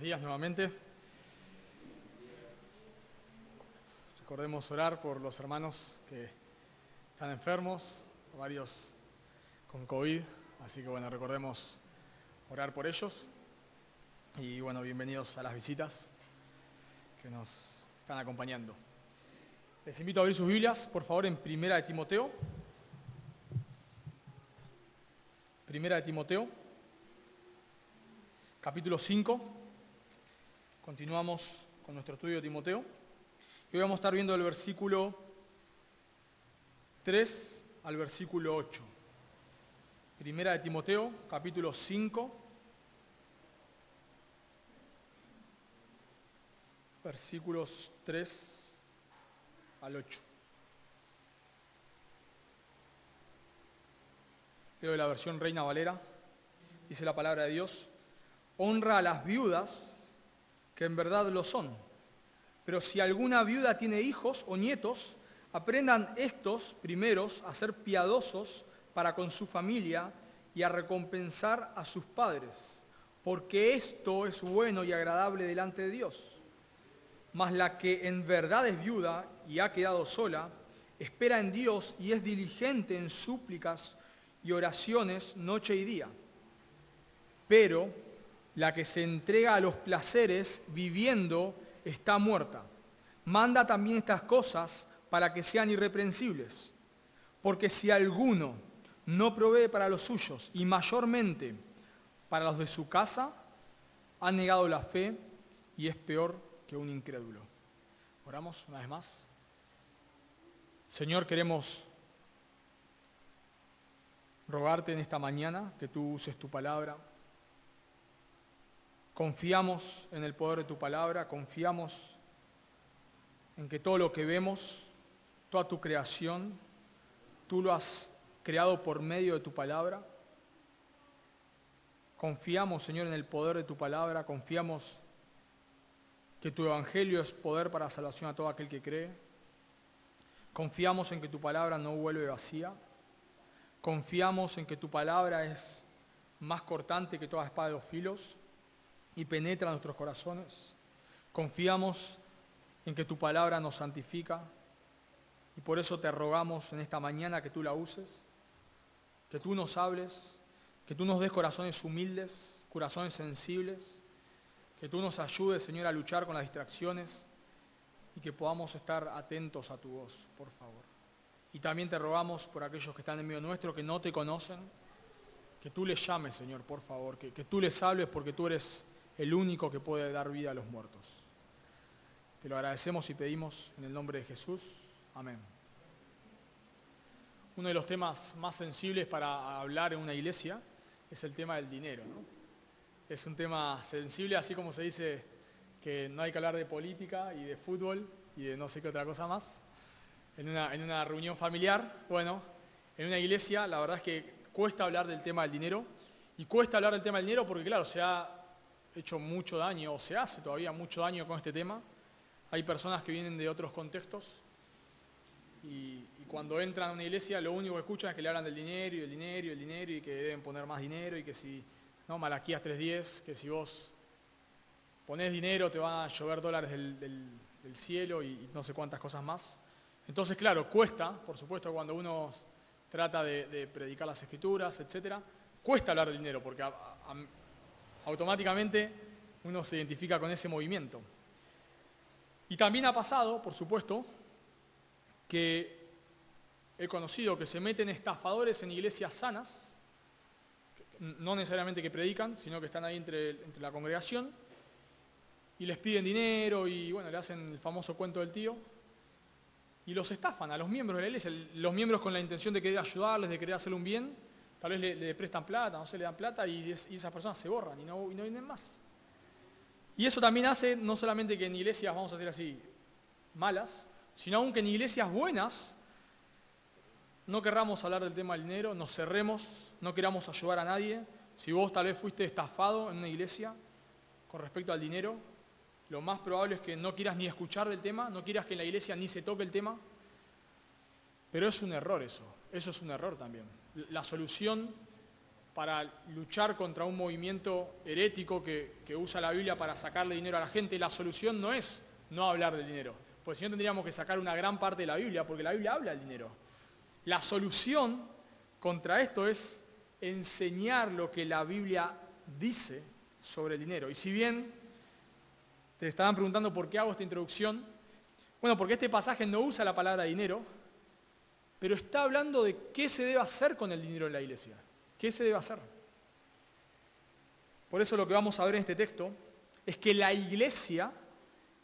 Buenos días nuevamente. Recordemos orar por los hermanos que están enfermos, varios con COVID, así que bueno, recordemos orar por ellos. Y bueno, bienvenidos a las visitas que nos están acompañando. Les invito a abrir sus Biblias, por favor, en Primera de Timoteo. Primera de Timoteo, capítulo 5. Continuamos con nuestro estudio de Timoteo. Y hoy vamos a estar viendo el versículo 3 al versículo 8. Primera de Timoteo, capítulo 5, versículos 3 al 8. Leo de la versión Reina Valera. Dice la palabra de Dios: honra a las viudas, que en verdad lo son. Pero si alguna viuda tiene hijos o nietos, aprendan estos primeros a ser piadosos para con su familia y a recompensar a sus padres, porque esto es bueno y agradable delante de Dios. Mas la que en verdad es viuda y ha quedado sola, espera en Dios y es diligente en súplicas y oraciones noche y día. Pero la que se entrega a los placeres viviendo está muerta. Manda también estas cosas para que sean irreprensibles. Porque si alguno no provee para los suyos y mayormente para los de su casa, ha negado la fe y es peor que un incrédulo. Oramos una vez más. Señor, queremos rogarte en esta mañana que tú uses tu palabra. Confiamos en el poder de tu palabra, confiamos en que todo lo que vemos, toda tu creación, tú lo has creado por medio de tu palabra. Confiamos, Señor, en el poder de tu palabra, confiamos que tu evangelio es poder para salvación a todo aquel que cree. Confiamos en que tu palabra no vuelve vacía. Confiamos en que tu palabra es más cortante que toda espada de dos filos y penetra nuestros corazones. Confiamos en que tu palabra nos santifica y por eso te rogamos en esta mañana que tú la uses, que tú nos hables, que tú nos des corazones humildes, corazones sensibles, que tú nos ayudes, Señor, a luchar con las distracciones y que podamos estar atentos a tu voz, por favor. Y también te rogamos por aquellos que están en medio nuestro, que no te conocen, que tú les llames, Señor, por favor, que tú les hables porque tú eres el único que puede dar vida a los muertos. Te lo agradecemos y pedimos en el nombre de Jesús. Amén. Uno de los temas más sensibles para hablar en una iglesia es el tema del dinero, ¿no? Es un tema sensible, así como se dice que no hay que hablar de política y de fútbol y de no sé qué otra cosa más. En una reunión familiar, bueno, en una iglesia la verdad es que cuesta hablar del tema del dinero. Y cuesta hablar del tema del dinero porque, claro, se ha hecho mucho daño, o se hace todavía mucho daño con este tema. Hay personas que vienen de otros contextos y cuando entran a una iglesia lo único que escuchan es que le hablan del dinero y del dinero y del dinero y que deben poner más dinero y que si, no, Malaquías 3:10, que si vos ponés dinero te van a llover dólares del cielo y no sé cuántas cosas más. Entonces, claro, cuesta, por supuesto, cuando uno trata de predicar las escrituras, etcétera, cuesta hablar del dinero porque automáticamente uno se identifica con ese movimiento. Y también ha pasado, por supuesto, que he conocido que se meten estafadores en iglesias sanas, no necesariamente que predican, sino que están ahí entre la congregación, y les piden dinero y bueno, le hacen el famoso cuento del tío, y los estafan a los miembros de la iglesia, los miembros con la intención de querer ayudarles, de querer hacerle un bien. Tal vez le prestan plata, no sé, le dan plata y esas personas se borran y no vienen más. Y eso también hace no solamente que en iglesias, vamos a decir así, malas, sino aún que en iglesias buenas no querramos hablar del tema del dinero, nos cerremos, no queramos ayudar a nadie. Si vos tal vez fuiste estafado en una iglesia con respecto al dinero, lo más probable es que no quieras ni escuchar del tema, no quieras que en la iglesia ni se toque el tema. Pero es un error eso es un error también. La solución para luchar contra un movimiento herético que usa la Biblia para sacarle dinero a la gente, la solución no es no hablar del dinero, pues si no tendríamos que sacar una gran parte de la Biblia, porque la Biblia habla del dinero. La solución contra esto es enseñar lo que la Biblia dice sobre el dinero. Y si bien te estaban preguntando por qué hago esta introducción, bueno, porque este pasaje no usa la palabra dinero, pero está hablando de qué se debe hacer con el dinero en la iglesia. ¿Qué se debe hacer? Por eso lo que vamos a ver en este texto es que la iglesia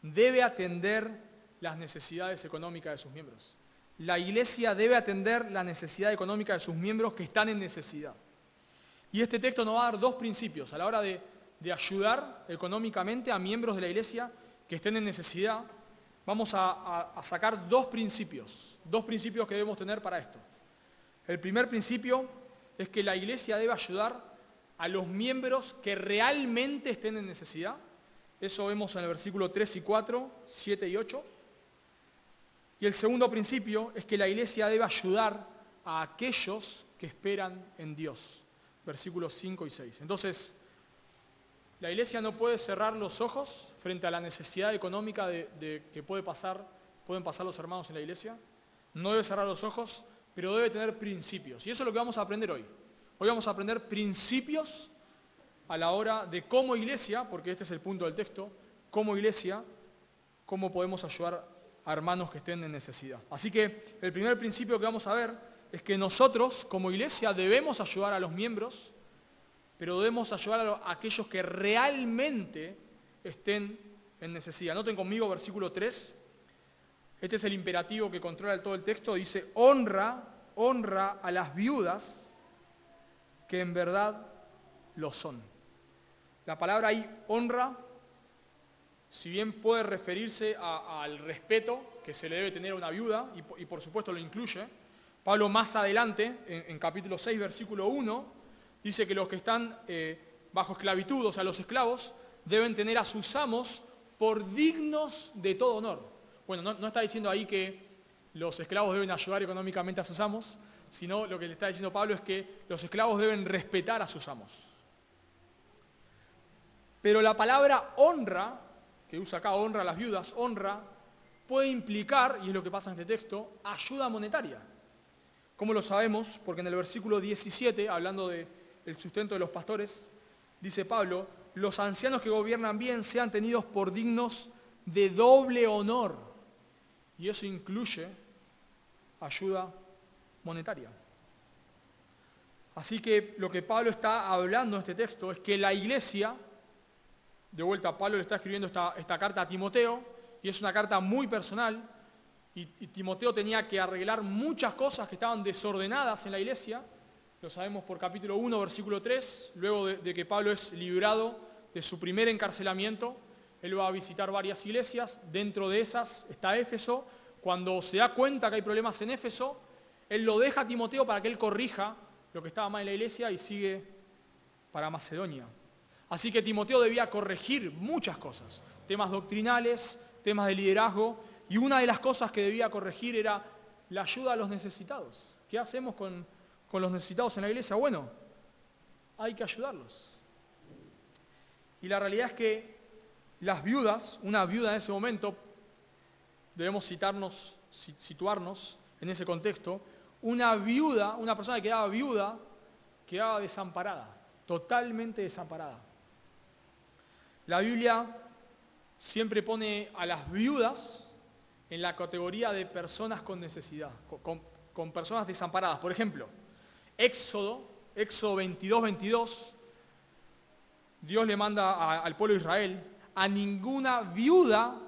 debe atender las necesidades económicas de sus miembros. La iglesia debe atender la necesidad económica de sus miembros que están en necesidad. Y este texto nos va a dar dos principios a la hora de ayudar económicamente a miembros de la iglesia que estén en necesidad. Vamos a sacar dos principios que debemos tener para esto. El primer principio es que la iglesia debe ayudar a los miembros que realmente estén en necesidad. Eso vemos en el versículo 3 y 4, 7 y 8. Y el segundo principio es que la iglesia debe ayudar a aquellos que esperan en Dios. Versículos 5 y 6. Entonces, la iglesia no puede cerrar los ojos frente a la necesidad económica que pueden pasar los hermanos en la iglesia. No debe cerrar los ojos, pero debe tener principios. Y eso es lo que vamos a aprender hoy. Hoy vamos a aprender principios a la hora de cómo iglesia, porque este es el punto del texto, como iglesia, cómo podemos ayudar a hermanos que estén en necesidad. Así que el primer principio que vamos a ver es que nosotros como iglesia debemos ayudar a los miembros, pero debemos ayudar a aquellos que realmente estén en necesidad. Noten conmigo versículo 3. Este es el imperativo que controla todo el texto. Dice, honra a las viudas que en verdad lo son. La palabra ahí, honra, si bien puede referirse al respeto que se le debe tener a una viuda, y por supuesto lo incluye, Pablo más adelante, en capítulo 6, versículo 1, dice que los que están bajo esclavitud, o sea, los esclavos, deben tener a sus amos por dignos de todo honor. Bueno, no está diciendo ahí que los esclavos deben ayudar económicamente a sus amos, sino lo que le está diciendo Pablo es que los esclavos deben respetar a sus amos. Pero la palabra honra, que usa acá honra a las viudas, honra, puede implicar, y es lo que pasa en este texto, ayuda monetaria. ¿Cómo lo sabemos? Porque en el versículo 17, hablando del sustento de los pastores, dice Pablo, los ancianos que gobiernan bien sean tenidos por dignos de doble honor. Y eso incluye ayuda monetaria. Así que lo que Pablo está hablando en este texto es que la iglesia, de vuelta Pablo le está escribiendo esta carta a Timoteo, y es una carta muy personal, y Timoteo tenía que arreglar muchas cosas que estaban desordenadas en la iglesia. Lo sabemos por capítulo 1, versículo 3, luego de que Pablo es librado de su primer encarcelamiento, él va a visitar varias iglesias, dentro de esas está Éfeso. Cuando se da cuenta que hay problemas en Éfeso, él lo deja a Timoteo para que él corrija lo que estaba mal en la iglesia y sigue para Macedonia. Así que Timoteo debía corregir muchas cosas, temas doctrinales, temas de liderazgo, y una de las cosas que debía corregir era la ayuda a los necesitados. ¿Qué hacemos con los necesitados en la iglesia? Bueno, hay que ayudarlos. Y la realidad es que las viudas, una viuda en ese momento, debemos situarnos en ese contexto, una viuda, una persona que quedaba viuda, quedaba desamparada, totalmente desamparada. La Biblia siempre pone a las viudas en la categoría de personas con necesidad, con personas desamparadas. Por ejemplo, Éxodo 22, 22, Dios le manda al pueblo de Israel, a ninguna viuda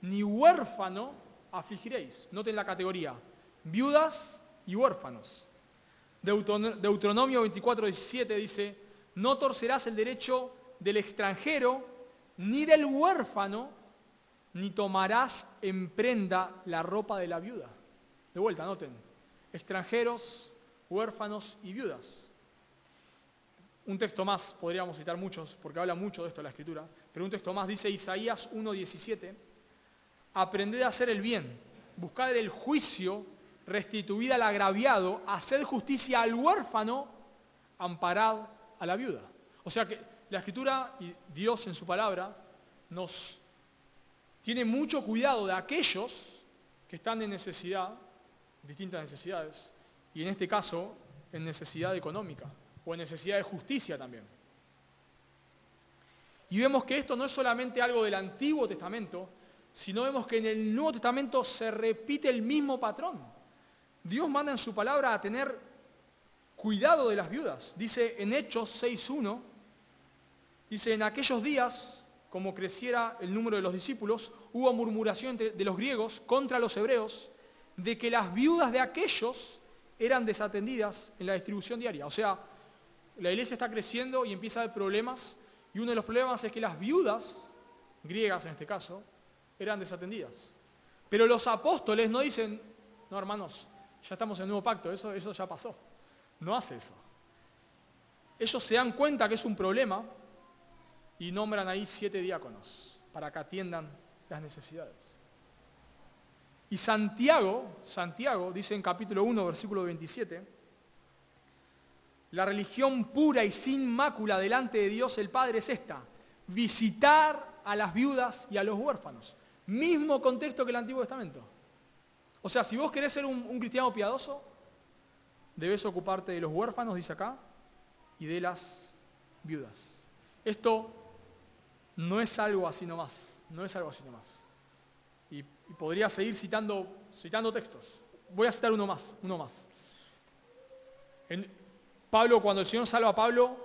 ni huérfano afligiréis. Noten la categoría, viudas y huérfanos. Deuteronomio 24, 17 dice, no torcerás el derecho del extranjero ni del huérfano, ni tomarás en prenda la ropa de la viuda. De vuelta, noten, extranjeros, huérfanos y viudas. Un texto más, podríamos citar muchos, porque habla mucho de esto la Escritura, pero un texto más dice Isaías 1:17, aprended a hacer el bien, buscad el juicio, restituid al agraviado, haced justicia al huérfano, amparad a la viuda. O sea que la Escritura y Dios en su palabra nos tiene mucho cuidado de aquellos que están en necesidad, distintas necesidades, y en este caso en necesidad económica o en necesidad de justicia también. Y vemos que esto no es solamente algo del Antiguo Testamento, sino vemos que en el Nuevo Testamento se repite el mismo patrón. Dios manda en su palabra a tener cuidado de las viudas. Dice en Hechos 6:1, dice, en aquellos días, como creciera el número de los discípulos, hubo murmuración de los griegos contra los hebreos de que las viudas de aquellos eran desatendidas en la distribución diaria. O sea, la iglesia está creciendo y empieza a haber problemas, y uno de los problemas es que las viudas, griegas en este caso, eran desatendidas. Pero los apóstoles no dicen, no hermanos, ya estamos en el nuevo pacto, eso ya pasó. No hace eso. Ellos se dan cuenta que es un problema y nombran ahí 7 diáconos para que atiendan las necesidades. Y Santiago dice en capítulo 1, versículo 27, la religión pura y sin mácula delante de Dios el Padre es esta, visitar a las viudas y a los huérfanos. Mismo contexto que el Antiguo Testamento. O sea, si vos querés ser un cristiano piadoso, debes ocuparte de los huérfanos, dice acá, y de las viudas. Esto no es algo así nomás, no es algo así nomás. Y podría seguir citando textos. Voy a citar uno más. Pablo, cuando el Señor salva a Pablo,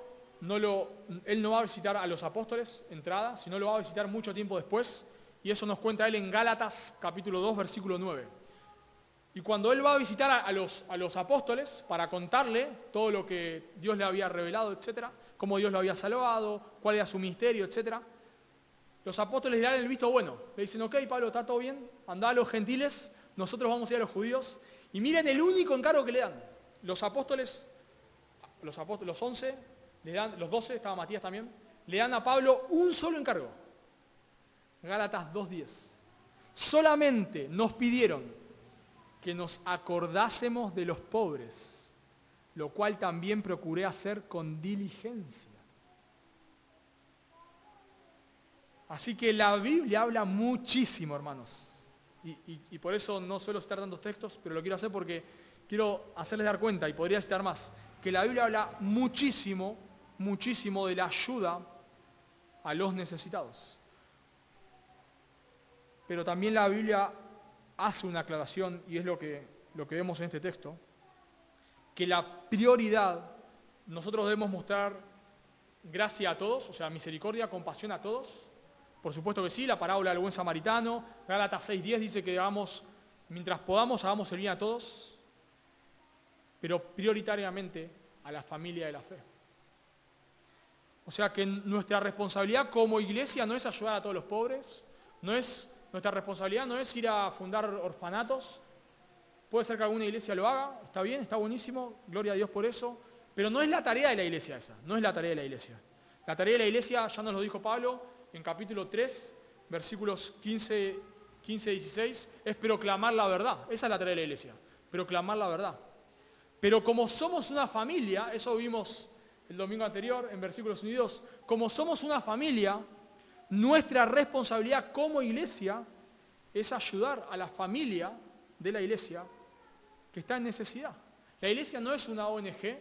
él no va a visitar a los apóstoles, entrada, sino lo va a visitar mucho tiempo después, y eso nos cuenta él en Gálatas capítulo 2, versículo 9. Y cuando él va a visitar a los apóstoles para contarle todo lo que Dios le había revelado, etcétera, cómo Dios lo había salvado, cuál era su ministerio, etcétera, los apóstoles le dan el visto bueno. Le dicen, ok, Pablo, está todo bien, andá a los gentiles, nosotros vamos a ir a los judíos. Y miren el único encargo que le dan. Los apóstoles, los 11, le dan, los 12, estaba Matías también, le dan a Pablo un solo encargo. Gálatas 2:10. Solamente nos pidieron que nos acordásemos de los pobres, lo cual también procuré hacer con diligencia. Así que la Biblia habla muchísimo, hermanos. Y por eso no suelo citar tantos textos, pero lo quiero hacer porque quiero hacerles dar cuenta, y podría citar más, que la Biblia habla muchísimo, muchísimo de la ayuda a los necesitados. Pero también la Biblia hace una aclaración, y es lo que vemos en este texto, que la prioridad, nosotros debemos mostrar gracia a todos, o sea, misericordia, compasión a todos. Por supuesto que sí, la parábola del buen samaritano, Gálatas 6:10 dice que mientras podamos, hagamos el bien a todos, pero prioritariamente a la familia de la fe. O sea que nuestra responsabilidad como iglesia no es ayudar a todos los pobres, nuestra responsabilidad no es ir a fundar orfanatos. Puede ser que alguna iglesia lo haga, está bien, está buenísimo, gloria a Dios por eso, pero no es la tarea de la iglesia esa, no es la tarea de la iglesia. La tarea de la iglesia, ya nos lo dijo Pablo en capítulo 3, versículos 15 y 16, es proclamar la verdad. Esa es la tarea de la iglesia, proclamar la verdad. Pero como somos una familia, eso vimos el domingo anterior en versículos unidos, como somos una familia, nuestra responsabilidad como iglesia es ayudar a la familia de la iglesia que está en necesidad. La iglesia no es una ONG.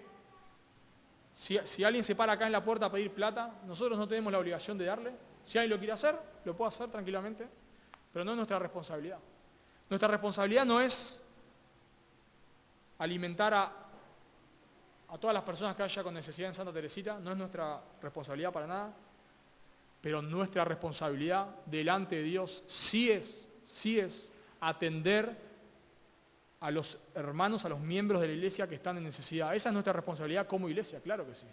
Si alguien se para acá en la puerta a pedir plata, nosotros no tenemos la obligación de darle. Si alguien lo quiere hacer, lo puede hacer tranquilamente, pero no es nuestra responsabilidad. Nuestra responsabilidad no es alimentar a todas las personas que haya con necesidad en Santa Teresita, no es nuestra responsabilidad para nada, pero nuestra responsabilidad delante de Dios sí es atender a los hermanos, a los miembros de la iglesia que están en necesidad. Esa es nuestra responsabilidad como iglesia, claro que sí.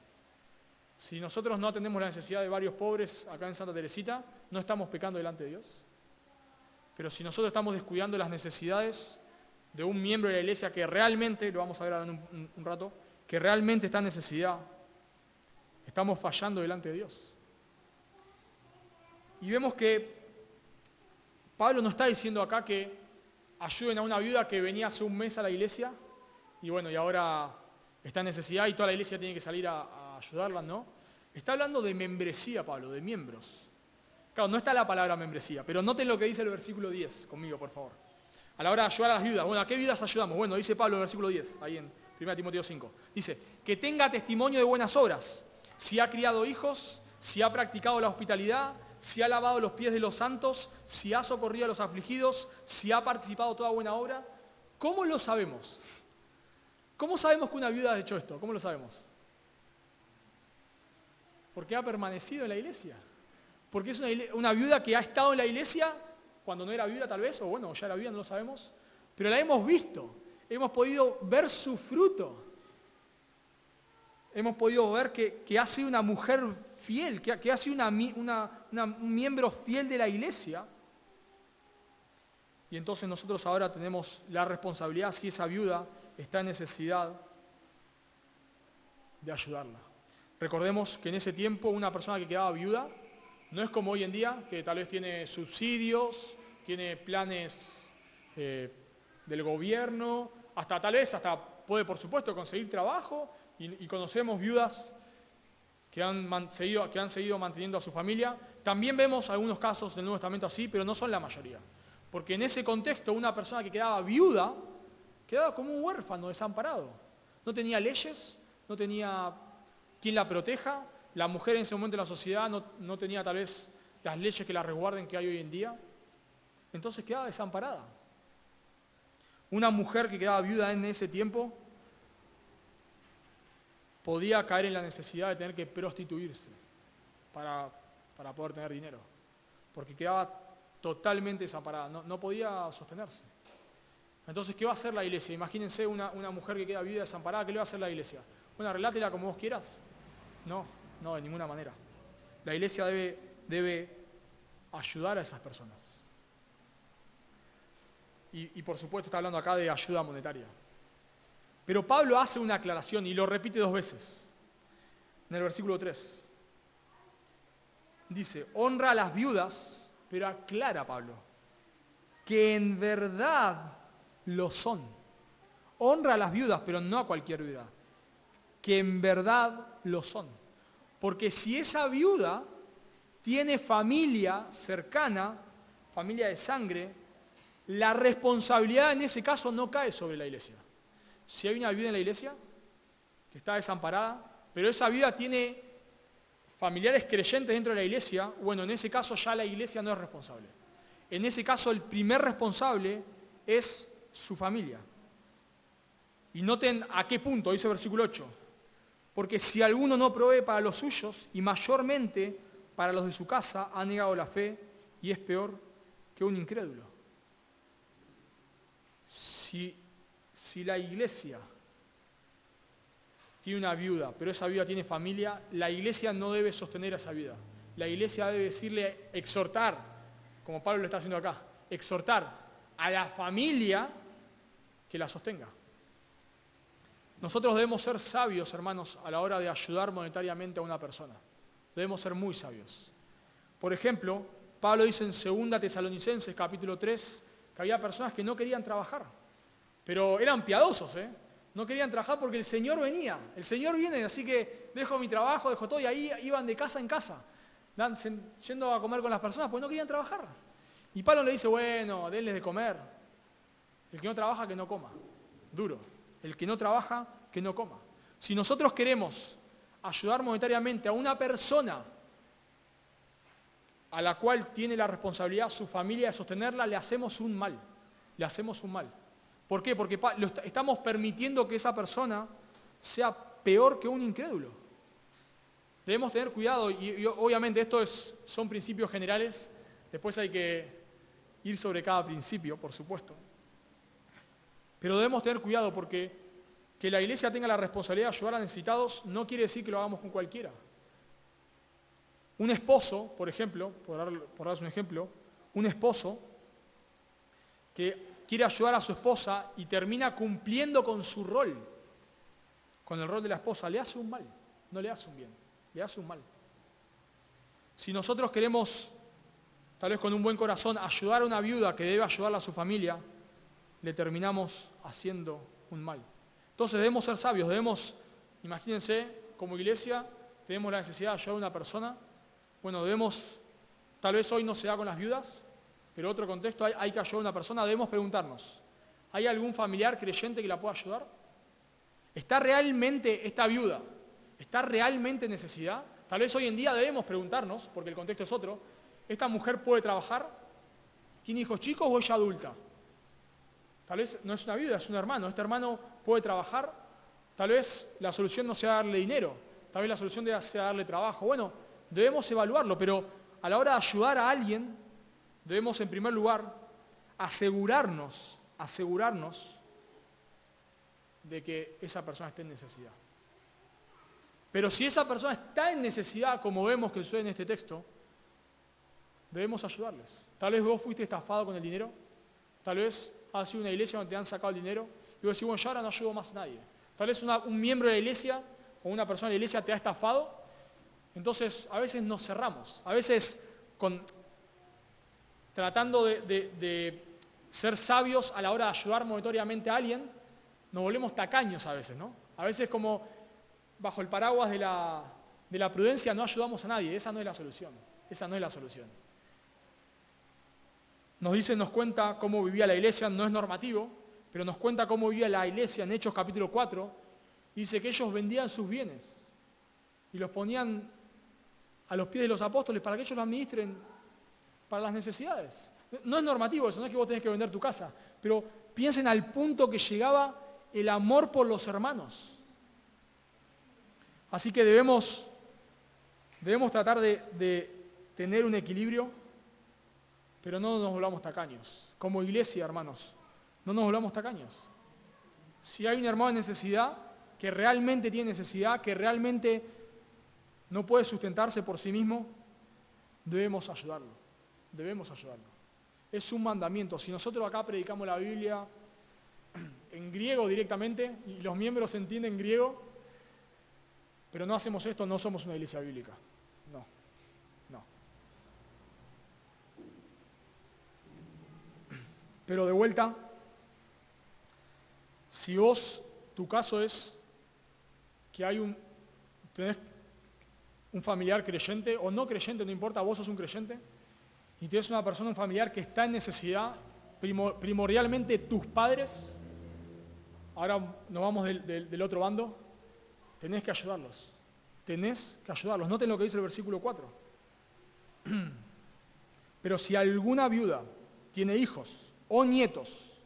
Si nosotros no atendemos la necesidad de varios pobres acá en Santa Teresita, no estamos pecando delante de Dios. Pero si nosotros estamos descuidando las necesidades de un miembro de la iglesia que realmente, lo vamos a ver ahora en un rato, que realmente está en necesidad, estamos fallando delante de Dios. Y vemos que Pablo nos está diciendo acá que ayuden a una viuda que venía hace un mes a la iglesia y bueno, y ahora está en necesidad y toda la iglesia tiene que salir a ayudarla, ¿no? Está hablando de membresía, Pablo, de miembros. Claro, no está la palabra membresía, pero noten lo que dice el versículo 10 conmigo, por favor. A la hora de ayudar a las viudas. Bueno, ¿a qué viudas ayudamos? Bueno, dice Pablo en el versículo 10, ahí en 1 Timoteo 5. Dice, que tenga testimonio de buenas obras, si ha criado hijos, si ha practicado la hospitalidad, si ha lavado los pies de los santos, si ha socorrido a los afligidos, si ha participado en toda buena obra. ¿Cómo lo sabemos? ¿Cómo sabemos que una viuda ha hecho esto? ¿Cómo lo sabemos? Porque ha permanecido en la iglesia. Porque es una viuda que ha estado en la iglesia cuando no era viuda tal vez, o bueno, ya era viuda, no lo sabemos, pero la hemos visto, hemos podido ver su fruto. Hemos podido ver que ha sido una mujer fiel, que ha sido un miembro fiel de la iglesia. Y entonces nosotros ahora tenemos la responsabilidad, si esa viuda está en necesidad, de ayudarla. Recordemos que en ese tiempo una persona que quedaba viuda no es como hoy en día, que tal vez tiene subsidios, tiene planes del gobierno, tal vez puede, por supuesto, conseguir trabajo, y conocemos viudas que han seguido manteniendo a su familia. También vemos algunos casos del Nuevo Testamento así, pero no son la mayoría. Porque en ese contexto una persona que quedaba viuda, quedaba como un huérfano desamparado. No tenía leyes, no tenía quien la proteja. La mujer en ese momento en la sociedad no tenía tal vez las leyes que la resguarden que hay hoy en día. Entonces quedaba desamparada. Una mujer que quedaba viuda en ese tiempo podía caer en la necesidad de tener que prostituirse para poder tener dinero. Porque quedaba totalmente desamparada, no podía sostenerse. Entonces, ¿qué va a hacer la iglesia? Imagínense una mujer que queda viuda desamparada, ¿qué le va a hacer la iglesia? Bueno, relátela como vos quieras. No, de ninguna manera. La iglesia debe ayudar a esas personas. Y por supuesto está hablando acá de ayuda monetaria. Pero Pablo hace una aclaración y lo repite 2 veces. En el versículo 3. Dice, honra a las viudas, pero aclara Pablo, que en verdad lo son. Honra a las viudas, pero no a cualquier viuda. Que en verdad lo son. Porque si esa viuda tiene familia cercana, familia de sangre, la responsabilidad en ese caso no cae sobre la iglesia. Si hay una viuda en la iglesia que está desamparada, pero esa viuda tiene familiares creyentes dentro de la iglesia, bueno, en ese caso ya la iglesia no es responsable. En ese caso el primer responsable es su familia. Y noten a qué punto, dice el versículo 8. Porque si alguno no provee para los suyos, y mayormente para los de su casa, ha negado la fe y es peor que un incrédulo. Si la iglesia tiene una viuda, pero esa viuda tiene familia, la iglesia no debe sostener a esa viuda. La iglesia debe decirle, exhortar, como Pablo lo está haciendo acá, exhortar a la familia que la sostenga. Nosotros debemos ser sabios, hermanos, a la hora de ayudar monetariamente a una persona. Debemos ser muy sabios. Por ejemplo, Pablo dice en 2 Tesalonicenses, capítulo 3, que había personas que no querían trabajar, pero eran piadosos, No querían trabajar porque el Señor venía. El Señor viene, así que dejo mi trabajo, dejo todo, y ahí iban de casa en casa, yendo a comer con las personas, porque no querían trabajar. Y Pablo le dice, bueno, denles de comer. El que no trabaja, que no coma. Duro. El que no trabaja, que no coma. Si nosotros queremos ayudar monetariamente a una persona a la cual tiene la responsabilidad su familia de sostenerla, le hacemos un mal. Le hacemos un mal. ¿Por qué? Porque estamos permitiendo que esa persona sea peor que un incrédulo. Debemos tener cuidado y obviamente estos son principios generales. Después hay que ir sobre cada principio, por supuesto. Pero debemos tener cuidado porque que la iglesia tenga la responsabilidad de ayudar a necesitados no quiere decir que lo hagamos con cualquiera. Un esposo, por ejemplo, por darles un ejemplo, un esposo que quiere ayudar a su esposa y termina cumpliendo con su rol, con el rol de la esposa, le hace un mal, no le hace un bien, le hace un mal. Si nosotros queremos, tal vez con un buen corazón, ayudar a una viuda que debe ayudarla a su familia, le terminamos haciendo un mal. Entonces debemos ser sabios, imagínense, como iglesia, tenemos la necesidad de ayudar a una persona. Bueno, tal vez hoy no se da con las viudas, pero otro contexto, hay que ayudar a una persona, debemos preguntarnos, ¿hay algún familiar creyente que la pueda ayudar? ¿Está realmente esta viuda? ¿Está realmente en necesidad? Tal vez hoy en día debemos preguntarnos, porque el contexto es otro, ¿esta mujer puede trabajar? ¿Tiene hijos chicos o es ya adulta? Tal vez no es una viuda, es un hermano. ¿Este hermano puede trabajar? Tal vez la solución no sea darle dinero, tal vez la solución sea darle trabajo. Bueno, debemos evaluarlo, pero a la hora de ayudar a alguien, debemos en primer lugar asegurarnos de que esa persona esté en necesidad. Pero si esa persona está en necesidad, como vemos que sucede en este texto, debemos ayudarles. Tal vez vos fuiste estafado con el dinero, tal vez has sido una iglesia donde te han sacado el dinero, y vos decís, bueno, yo ahora no ayudo más a nadie. Tal vez un miembro de la iglesia o una persona de la iglesia te ha estafado, entonces a veces nos cerramos, a veces tratando de ser sabios a la hora de ayudar monetariamente a alguien, nos volvemos tacaños a veces, ¿no? A veces como bajo el paraguas de la prudencia no ayudamos a nadie, esa no es la solución, Nos cuenta cómo vivía la iglesia, no es normativo, pero nos cuenta cómo vivía la iglesia en Hechos capítulo 4, y dice que ellos vendían sus bienes y los ponían a los pies de los apóstoles para que ellos los administren para las necesidades. No es normativo eso, no es que vos tenés que vender tu casa, pero piensen al punto que llegaba el amor por los hermanos. Así que debemos tratar de tener un equilibrio, pero no nos volvamos tacaños. Como iglesia, hermanos, no nos volvamos tacaños. Si hay un hermano en necesidad, que realmente tiene necesidad, que realmente no puede sustentarse por sí mismo, debemos ayudarlo. Es un mandamiento. Si nosotros acá predicamos la Biblia en griego directamente, y los miembros entienden griego, pero no hacemos esto, no somos una iglesia bíblica. No. Pero de vuelta, si tu caso es que tenés un familiar creyente o no creyente, no importa, vos sos un creyente, y tienes una persona, un familiar que está en necesidad, primordialmente tus padres, ahora nos vamos del otro bando, tenés que ayudarlos. Noten lo que dice el versículo 4. Pero si alguna viuda tiene hijos o nietos,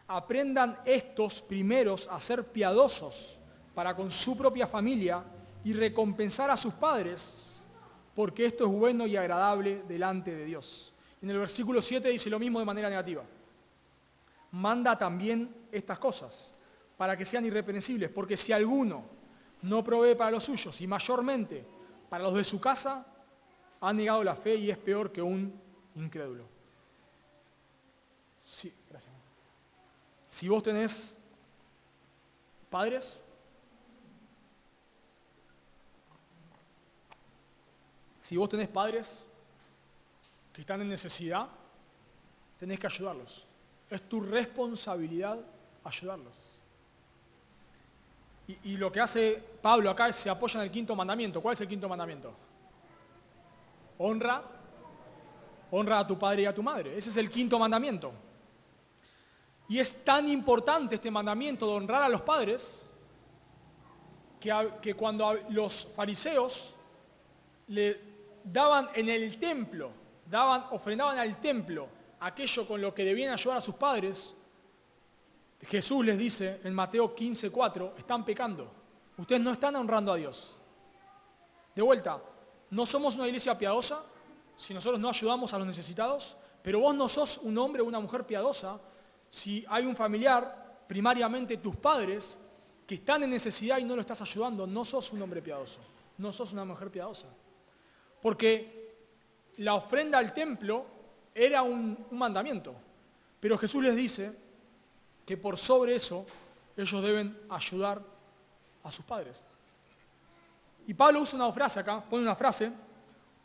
aprendan estos primeros a ser piadosos para con su propia familia y recompensar a sus padres, porque esto es bueno y agradable delante de Dios. En el versículo 7 dice lo mismo de manera negativa. Manda también estas cosas para que sean irreprensibles, porque si alguno no provee para los suyos y mayormente para los de su casa, ha negado la fe y es peor que un incrédulo. Sí, gracias. Si vos tenés padres, que están en necesidad, tenés que ayudarlos. Es tu responsabilidad ayudarlos. Y lo que hace Pablo acá se apoya en el quinto mandamiento. ¿Cuál es el quinto mandamiento? Honra a tu padre y a tu madre. Ese es el quinto mandamiento. Y es tan importante este mandamiento de honrar a los padres que cuando los fariseos le daban en el templo, ofrendaban al templo aquello con lo que debían ayudar a sus padres, Jesús les dice en Mateo 15:4, están pecando. Ustedes no están honrando a Dios. De vuelta, no somos una iglesia piadosa si nosotros no ayudamos a los necesitados, pero vos no sos un hombre o una mujer piadosa si hay un familiar, primariamente tus padres, que están en necesidad y no lo estás ayudando. No sos un hombre piadoso, no sos una mujer piadosa. Porque la ofrenda al templo era un mandamiento, pero Jesús les dice que por sobre eso ellos deben ayudar a sus padres. Y Pablo usa una frase acá, pone una frase,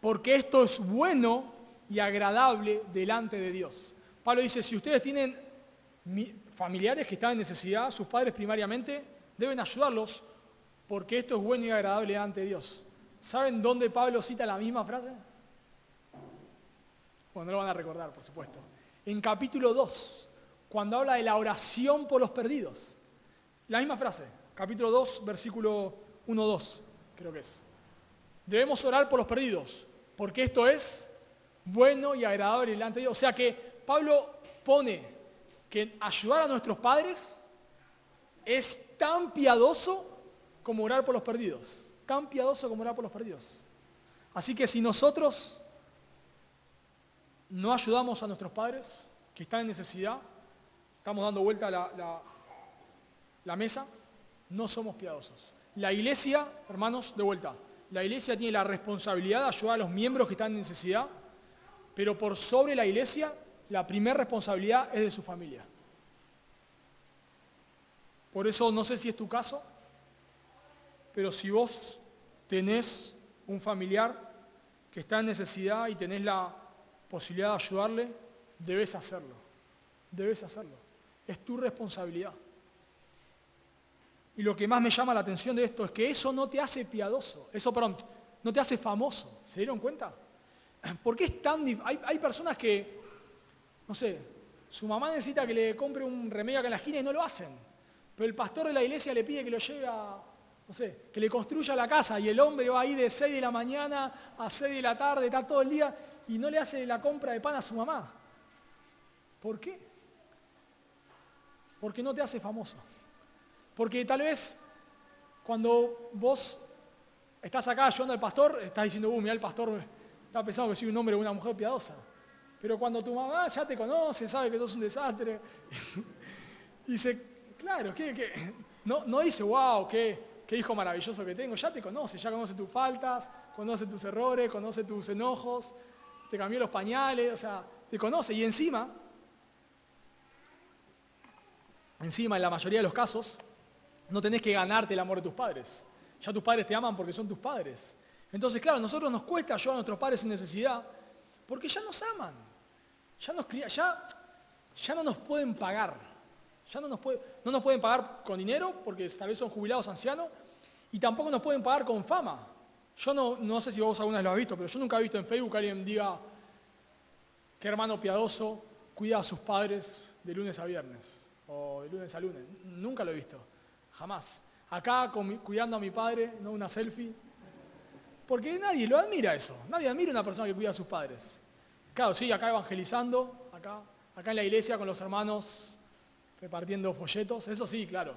porque esto es bueno y agradable delante de Dios. Pablo dice, si ustedes tienen familiares que están en necesidad, sus padres primariamente, deben ayudarlos porque esto es bueno y agradable ante Dios. ¿Saben dónde Pablo cita la misma frase? Bueno, no lo van a recordar, por supuesto. En capítulo 2, cuando habla de la oración por los perdidos. La misma frase, capítulo 2, versículo 1-2, creo que es. Debemos orar por los perdidos, porque esto es bueno y agradable delante de Dios. O sea que Pablo pone que ayudar a nuestros padres es tan piadoso como orar por los perdidos. Tan piadoso como orar por los perdidos. Así que si nosotros no ayudamos a nuestros padres que están en necesidad, estamos dando vuelta a la mesa, no somos piadosos. La iglesia, hermanos, de vuelta, la iglesia tiene la responsabilidad de ayudar a los miembros que están en necesidad, pero por sobre la iglesia, la primera responsabilidad es de su familia. Por eso, no sé si es tu caso, pero si vos tenés un familiar que está en necesidad y tenés la posibilidad de ayudarle, debes hacerlo. Debes hacerlo. Es tu responsabilidad. Y lo que más me llama la atención de esto es que eso no te hace piadoso. No te hace famoso. ¿Se dieron cuenta? ¿Por qué es tan difícil? Hay personas que, no sé, su mamá necesita que le compre un remedio acá en la esquina y no lo hacen. Pero el pastor de la iglesia le pide que lo lleve a, no sé, que le construya la casa y el hombre va ahí de 6 de la mañana a 6 de la tarde, está todo el día y no le hace la compra de pan a su mamá. ¿Por qué? Porque no te hace famoso. Porque tal vez cuando vos estás acá ayudando al pastor, estás diciendo, mirá, el pastor está pensando que soy un hombre o una mujer piadosa. Pero cuando tu mamá ya te conoce, sabe que sos un desastre, y dice, claro, no dice, wow, qué hijo maravilloso que tengo, ya te conoce, ya conoce tus faltas, conoce tus errores, conoce tus enojos, te cambió los pañales, o sea, te conoce. Y encima, en la mayoría de los casos, no tenés que ganarte el amor de tus padres. Ya tus padres te aman porque son tus padres. Entonces, claro, a nosotros nos cuesta ayudar a nuestros padres en necesidad porque ya nos aman. Ya no nos pueden pagar. No nos pueden pagar con dinero porque tal vez son jubilados ancianos y tampoco nos pueden pagar con fama. Yo no sé si vos alguna vez lo has visto, pero yo nunca he visto en Facebook que alguien diga qué hermano piadoso cuida a sus padres de lunes a viernes o de lunes a lunes. Nunca lo he visto. Jamás. Acá cuidando a mi padre, no una selfie. Porque nadie lo admira eso. Nadie admira a una persona que cuida a sus padres. Claro, sí, acá evangelizando, acá en la iglesia con los hermanos repartiendo folletos, eso sí, claro.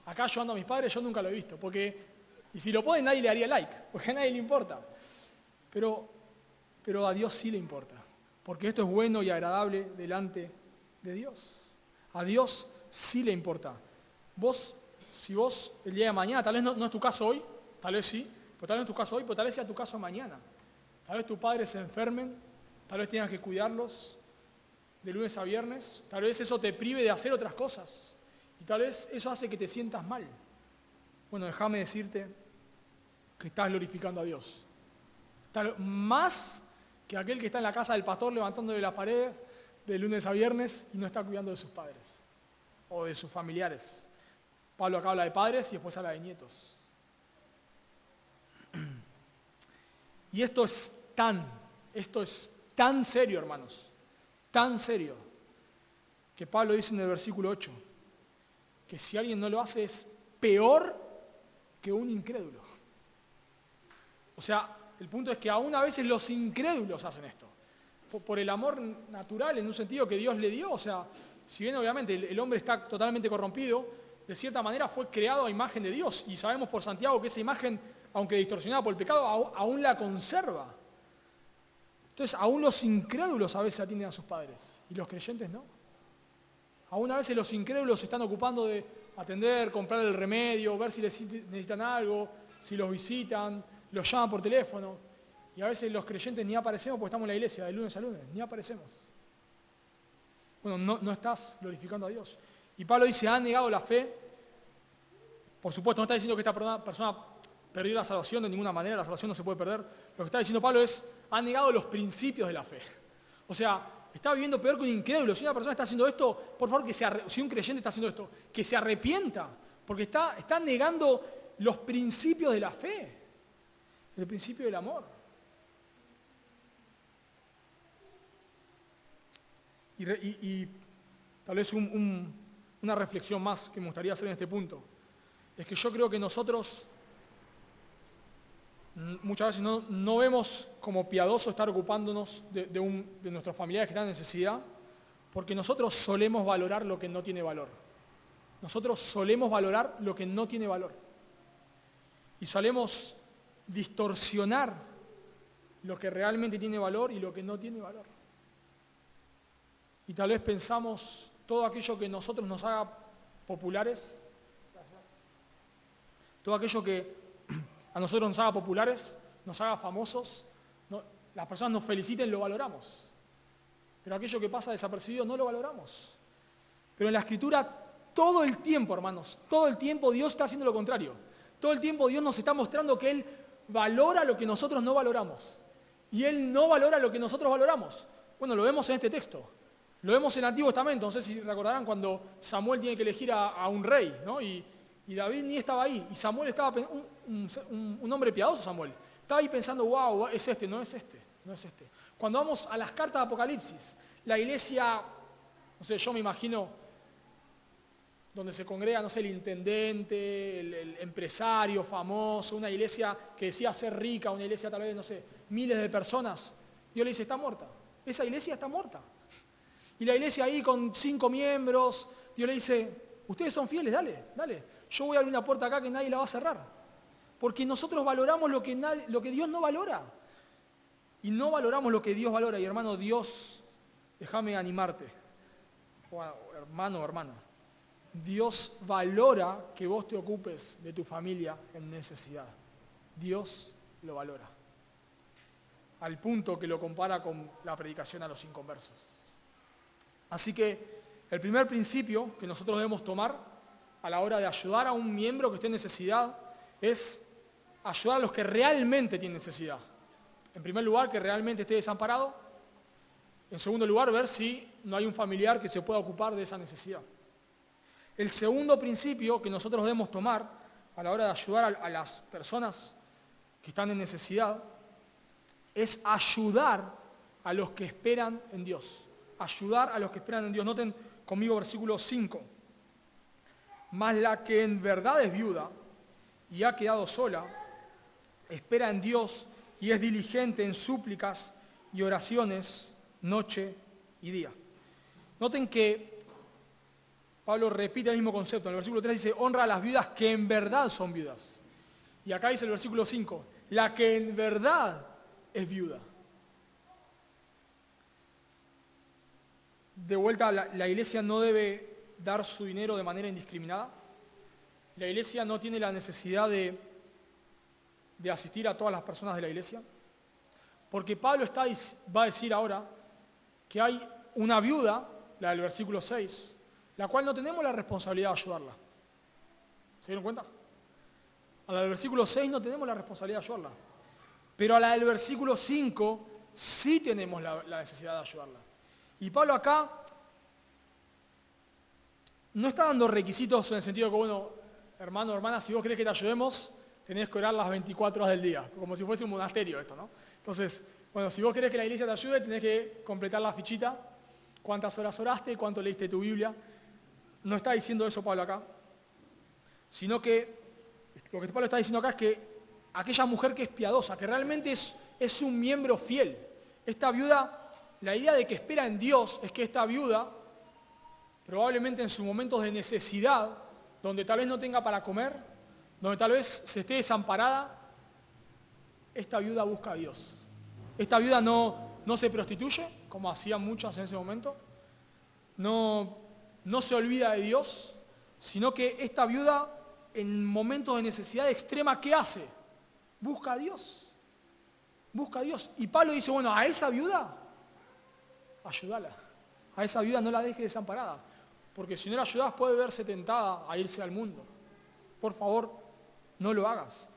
Acá ayudando a mis padres yo nunca lo he visto. Y si lo ponen nadie le haría like, porque a nadie le importa. Pero a Dios sí le importa. Porque esto es bueno y agradable delante de Dios. A Dios sí le importa. Si vos el día de mañana, tal vez no es tu caso hoy, tal vez sí, pero tal vez no es tu caso hoy, pero tal vez sea tu caso mañana. Tal vez tus padres se enfermen, tal vez tengas que cuidarlos de lunes a viernes, tal vez eso te prive de hacer otras cosas y tal vez eso hace que te sientas mal. Bueno, déjame decirte que estás glorificando a Dios. Más que aquel que está en la casa del pastor levantándole las paredes de lunes a viernes y no está cuidando de sus padres o de sus familiares. Pablo acá habla de padres y después habla de nietos. Y esto es tan serio, hermanos, tan serio, que Pablo dice en el versículo 8, que si alguien no lo hace es peor que un incrédulo. O sea, el punto es que aún a veces los incrédulos hacen esto, por el amor natural, en un sentido que Dios le dio. O sea, si bien obviamente el hombre está totalmente corrompido, de cierta manera fue creado a imagen de Dios, y sabemos por Santiago que esa imagen, aunque distorsionada por el pecado, aún la conserva. Entonces, aún los incrédulos a veces atienden a sus padres, y los creyentes no. Aún a veces los incrédulos se están ocupando de atender, comprar el remedio, ver si necesitan algo, si los visitan, los llaman por teléfono, y a veces los creyentes ni aparecemos porque estamos en la iglesia de lunes a lunes, ni aparecemos. Bueno, no estás glorificando a Dios. Y Pablo dice, han negado la fe. Por supuesto, no está diciendo que esta persona perdió la salvación de ninguna manera, la salvación no se puede perder. Lo que está diciendo Pablo es, han negado los principios de la fe. O sea, Está viviendo peor que un incrédulo. Si una persona está haciendo esto, por favor, si un creyente está haciendo esto, que se arrepienta, porque está negando los principios de la fe, el principio del amor. Y tal vez una reflexión más que me gustaría hacer en este punto, es que yo creo que nosotros muchas veces no vemos como piadoso estar ocupándonos de nuestros familiares que están en necesidad, porque nosotros solemos valorar lo que no tiene valor. Nosotros solemos valorar lo que no tiene valor. Y solemos distorsionar lo que realmente tiene valor y lo que no tiene valor. Y tal vez pensamos todo aquello que nosotros nos haga populares, todo aquello que a nosotros nos haga populares, nos haga famosos, las personas nos feliciten, lo valoramos. Pero aquello que pasa desapercibido no lo valoramos. Pero en la Escritura, todo el tiempo, hermanos, todo el tiempo Dios está haciendo lo contrario. Todo el tiempo Dios nos está mostrando que Él valora lo que nosotros no valoramos. Y Él no valora lo que nosotros valoramos. Bueno, lo vemos en este texto. Lo vemos en el Antiguo Testamento. No sé si recordarán cuando Samuel tiene que elegir a un rey, ¿no? Y David ni estaba ahí. Y Samuel estaba, un hombre piadoso Samuel. Estaba ahí pensando, wow, es este, no es este, no es este. Cuando vamos a las cartas de Apocalipsis, la iglesia, no sé, yo me imagino donde se congrega, no sé, el intendente, el empresario famoso, una iglesia que decía ser rica, una iglesia tal vez, no sé, miles de personas. Dios le dice, está muerta. Esa iglesia está muerta. Y la iglesia ahí con 5 miembros, Dios le dice, ustedes son fieles, dale. Yo voy a abrir una puerta acá que nadie la va a cerrar. Porque nosotros valoramos lo que Dios no valora. Y no valoramos lo que Dios valora. Y hermano, Dios, déjame animarte, hermano o hermana, Dios valora que vos te ocupes de tu familia en necesidad. Dios lo valora. Al punto que lo compara con la predicación a los inconversos. Así que el primer principio que nosotros debemos tomar a la hora de ayudar a un miembro que esté en necesidad es ayudar a los que realmente tienen necesidad. En primer lugar, que realmente esté desamparado. En segundo lugar, ver si no hay un familiar que se pueda ocupar de esa necesidad. El segundo principio que nosotros debemos tomar a la hora de ayudar a las personas que están en necesidad es ayudar a los que esperan en Dios. Ayudar a los que esperan en Dios. Noten conmigo versículo 5. Mas la que en verdad es viuda y ha quedado sola, espera en Dios y es diligente en súplicas y oraciones noche y día. Noten que Pablo repite el mismo concepto. En el versículo 3 dice, honra a las viudas que en verdad son viudas. Y acá dice el versículo 5, la que en verdad es viuda. De vuelta, la iglesia no debe dar su dinero de manera indiscriminada. La iglesia no tiene la necesidad de asistir a todas las personas de la iglesia. Porque Pablo va a decir ahora que hay una viuda, la del versículo 6, la cual no tenemos la responsabilidad de ayudarla. ¿Se dieron cuenta? A la del versículo 6 no tenemos la responsabilidad de ayudarla. Pero a la del versículo 5 sí tenemos la necesidad de ayudarla. Y Pablo acá no está dando requisitos en el sentido de que, bueno, hermano o hermana, si vos querés que te ayudemos, tenés que orar las 24 horas del día, como si fuese un monasterio esto, ¿no? Entonces, bueno, si vos querés que la iglesia te ayude, tenés que completar la fichita, cuántas horas oraste, cuánto leíste tu Biblia. No está diciendo eso Pablo acá, sino que lo que Pablo está diciendo acá es que aquella mujer que es piadosa, que realmente es un miembro fiel, esta viuda, la idea de que espera en Dios es que esta viuda, probablemente en sus momentos de necesidad, donde tal vez no tenga para comer, donde tal vez se esté desamparada, esta viuda busca a Dios. Esta viuda no se prostituye, como hacían muchas en ese momento, no se olvida de Dios, sino que esta viuda en momentos de necesidad extrema, ¿qué hace? Busca a Dios. Busca a Dios. Y Pablo dice, bueno, a esa viuda, ayúdala. A esa viuda no la dejes desamparada, porque si no la ayudas puede verse tentada a irse al mundo. Por favor, no lo hagas.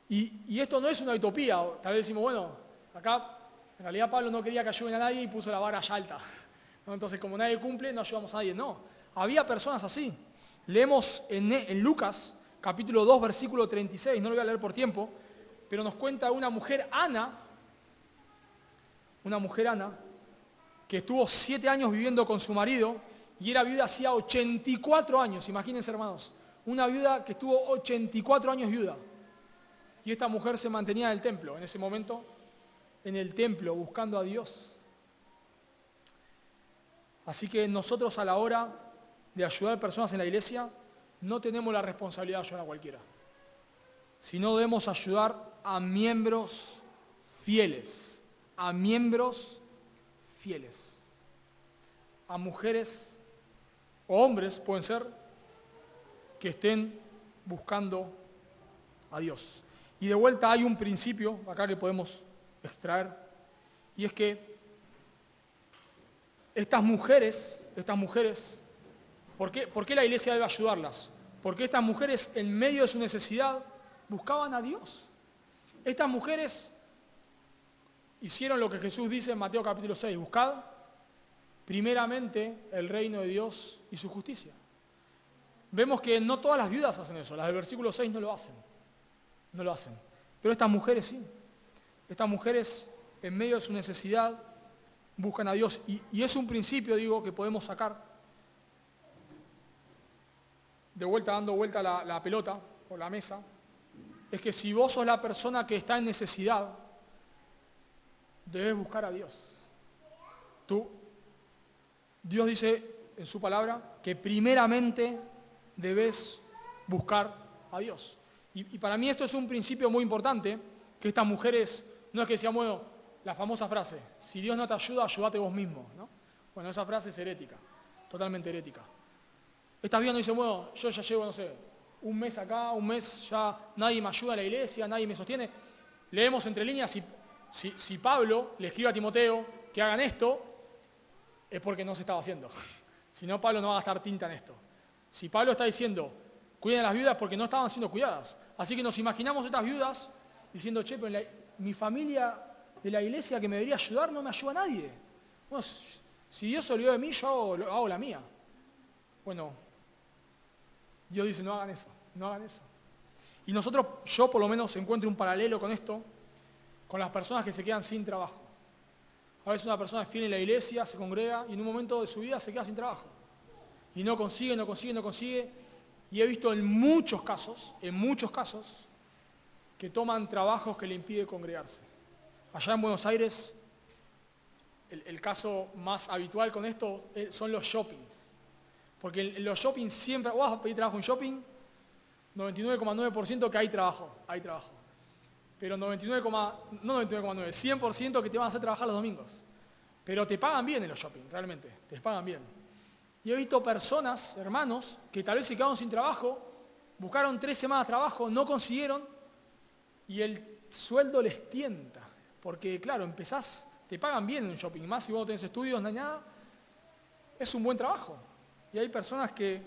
Y esto no es una utopía. Tal vez decimos, bueno, acá en realidad Pablo no quería que ayuden a nadie y puso la vara allá alta. ¿no? Entonces, como nadie cumple, no ayudamos a nadie. No, había personas así. Leemos en Lucas, capítulo 2, versículo 36, no lo voy a leer por tiempo, pero nos cuenta una mujer, Ana, que estuvo 7 años viviendo con su marido y era viuda hacía 84 años, imagínense hermanos, una viuda que estuvo 84 años viuda. Y esta mujer se mantenía en el templo, en ese momento, en el templo, buscando a Dios. Así que nosotros a la hora de ayudar a personas en la iglesia, no tenemos la responsabilidad de ayudar a cualquiera, sino debemos ayudar a miembros fieles, a mujeres o hombres, pueden ser, que estén buscando a Dios. Y de vuelta hay un principio acá que podemos extraer, y es que estas mujeres, ¿por qué la iglesia debe ayudarlas? Porque estas mujeres en medio de su necesidad buscaban a Dios. Estas mujeres hicieron lo que Jesús dice en Mateo capítulo 6, buscad primeramente el reino de Dios y su justicia. Vemos que no todas las viudas hacen eso, las del versículo 6 no lo hacen. Pero estas mujeres sí. Estas mujeres en medio de su necesidad buscan a Dios. Y es un principio, digo, que podemos sacar. Dando vuelta la pelota o la mesa. Es que si vos sos la persona que está en necesidad, debes buscar a Dios. Dios dice en su palabra que primeramente debes buscar a Dios. Y para mí esto es un principio muy importante, que estas mujeres, no es que decían, bueno, la famosa frase, si Dios no te ayuda, ayúdate vos mismo, ¿no? Bueno, esa frase es herética, totalmente herética. Estas viudas no dicen, bueno, yo ya llevo, no sé, un mes acá, un mes ya nadie me ayuda a la iglesia, nadie me sostiene. Leemos entre líneas, si Pablo le escribe a Timoteo que hagan esto, es porque no se estaba haciendo. Si no, Pablo no va a gastar tinta en esto. Si Pablo está diciendo, cuiden a las viudas porque no estaban siendo cuidadas. Así que nos imaginamos estas viudas diciendo, che, pero mi familia de la iglesia que me debería ayudar no me ayuda a nadie. Bueno, si Dios se olvidó de mí, yo hago la mía. Bueno, Dios dice, no hagan eso. Y yo por lo menos encuentro un paralelo con esto, con las personas que se quedan sin trabajo. A veces una persona es fiel en la iglesia, se congrega y en un momento de su vida se queda sin trabajo. Y no consigue. Y he visto en muchos casos, que toman trabajos que le impiden congregarse. Allá en Buenos Aires, el caso más habitual con esto son los shoppings. Porque en los shoppings siempre, vos vas a pedir trabajo en shopping, 99,9% que hay trabajo. Pero 100% que te van a hacer trabajar los domingos. Pero te pagan bien en los shopping, realmente, te pagan bien. Y he visto personas, hermanos, que tal vez se quedaron sin trabajo, buscaron 3 semanas de trabajo, no consiguieron, y el sueldo les tienta. Porque, claro, te pagan bien en un shopping, más si vos no tenés estudios, no hay nada, es un buen trabajo. Y hay personas que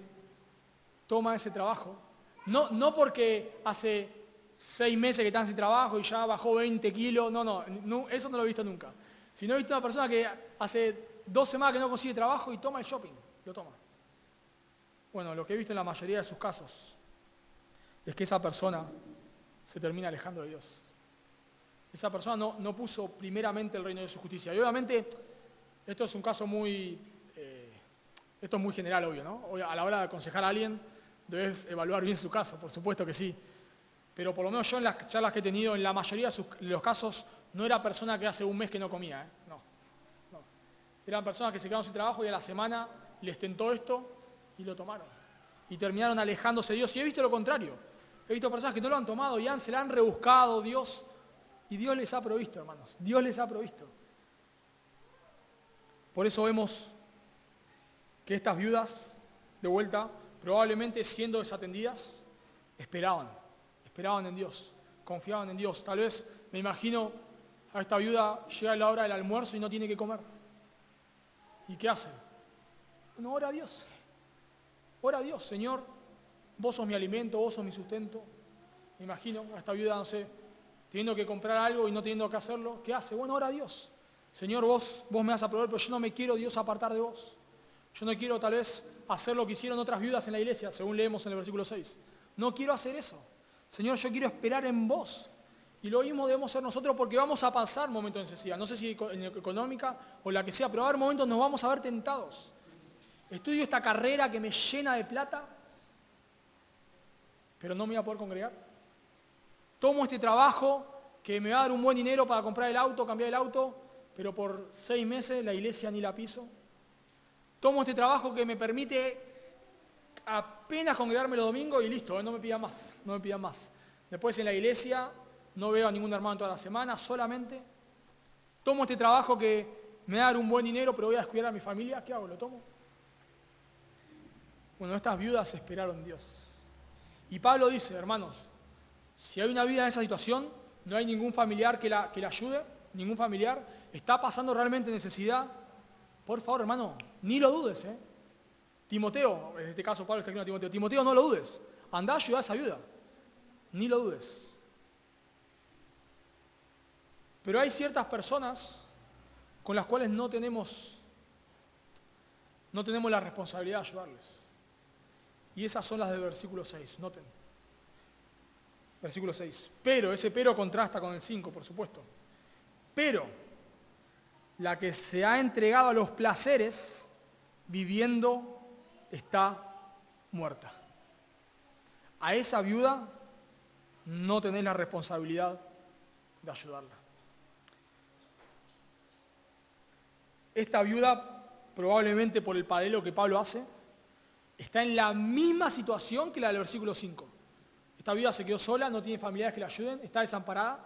toman ese trabajo, no porque hace 6 meses que están sin trabajo y ya bajó 20 kilos, no, eso no lo he visto nunca. Sino he visto una persona que hace 2 semanas que no consigue trabajo y toma el shopping, lo toma. Bueno, lo que he visto en la mayoría de sus casos es que esa persona se termina alejando de Dios. Esa persona no puso primeramente el reino de su justicia. Y obviamente, esto es un caso esto es muy general, obvio, ¿no? A la hora de aconsejar a alguien, debes evaluar bien su caso, por supuesto que sí. Pero por lo menos yo en las charlas que he tenido, en la mayoría de los casos, no era persona que hace un mes que no comía, no. Eran personas que se quedaron sin trabajo y a la semana les tentó esto y lo tomaron. Y terminaron alejándose de Dios. Y he visto lo contrario. He visto personas que no lo han tomado y se la han rebuscado Dios. Y Dios les ha provisto, hermanos. Dios les ha provisto. Por eso vemos que estas viudas, de vuelta, probablemente siendo desatendidas, esperaban en Dios, confiaban en Dios. Tal vez, me imagino, a esta viuda llega la hora del almuerzo y no tiene que comer. ¿Y qué hace? Bueno, ora a Dios. Ora a Dios, Señor, vos sos mi alimento, vos sos mi sustento. Me imagino a esta viuda, no sé, teniendo que comprar algo y no teniendo que hacerlo. ¿Qué hace? Bueno, ora a Dios. Señor, vos me vas a proveer, pero yo no me quiero, Dios, apartar de vos. Yo no quiero tal vez hacer lo que hicieron otras viudas en la iglesia, según leemos en el versículo 6. No quiero hacer eso. Señor, yo quiero esperar en vos. Y lo mismo debemos ser nosotros porque vamos a pasar momentos de necesidad. No sé si económica o la que sea, pero va a haber momentos nos vamos a ver tentados. Estudio esta carrera que me llena de plata, pero no me voy a poder congregar. Tomo este trabajo que me va a dar un buen dinero para comprar el auto, cambiar el auto, pero por 6 meses la iglesia ni la piso. Tomo este trabajo que me permite apenas congregarme los domingos y listo, no me pidan más, no me pidan más. Después en la iglesia no veo a ningún hermano en toda la semana, solamente. Tomo este trabajo que me va a dar un buen dinero, pero voy a descuidar a mi familia, ¿qué hago? ¿Lo tomo? Bueno, estas viudas esperaron Dios. Y Pablo dice, hermanos, si hay una viuda en esa situación, no hay ningún familiar que la ayude, ningún familiar, está pasando realmente necesidad, por favor, hermano, ni lo dudes, ¿eh? Timoteo, en este caso Pablo está escribiendo a Timoteo, Timoteo, no lo dudes, andá a ayudar a esa viuda, ni lo dudes. Pero hay ciertas personas con las cuales no tenemos la responsabilidad de ayudarles. Y esas son las del versículo 6, noten. Versículo 6. Pero, ese pero contrasta con el 5, por supuesto. Pero, la que se ha entregado a los placeres, viviendo, está muerta. A esa viuda no tenés la responsabilidad de ayudarla. Esta viuda, probablemente por el paralelo que Pablo hace, está en la misma situación que la del versículo 5. Esta viuda se quedó sola, no tiene familiares que la ayuden, está desamparada,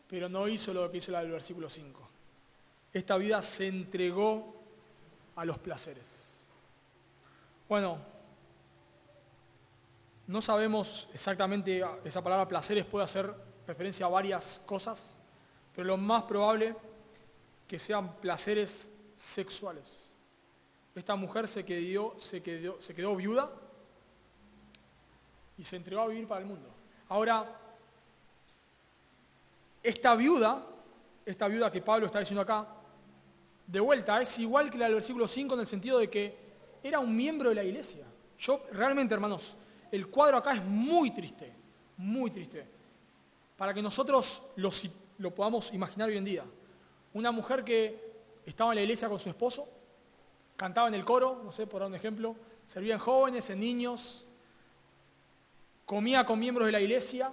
pero no hizo lo que hizo la del versículo 5. Esta viuda se entregó a los placeres. Bueno, no sabemos exactamente, esa palabra placeres puede hacer referencia a varias cosas, pero lo más probable que sean placeres sexuales. Esta mujer se quedó viuda y se entregó a vivir para el mundo. Ahora, esta viuda que Pablo está diciendo acá, de vuelta, es igual que la del versículo 5 en el sentido de que era un miembro de la iglesia. Yo, realmente, hermanos, el cuadro acá es muy triste, para que nosotros lo podamos imaginar hoy en día. Una mujer que estaba en la iglesia con su esposo, cantaba en el coro, no sé, por dar un ejemplo, servía en jóvenes, en niños, comía con miembros de la iglesia,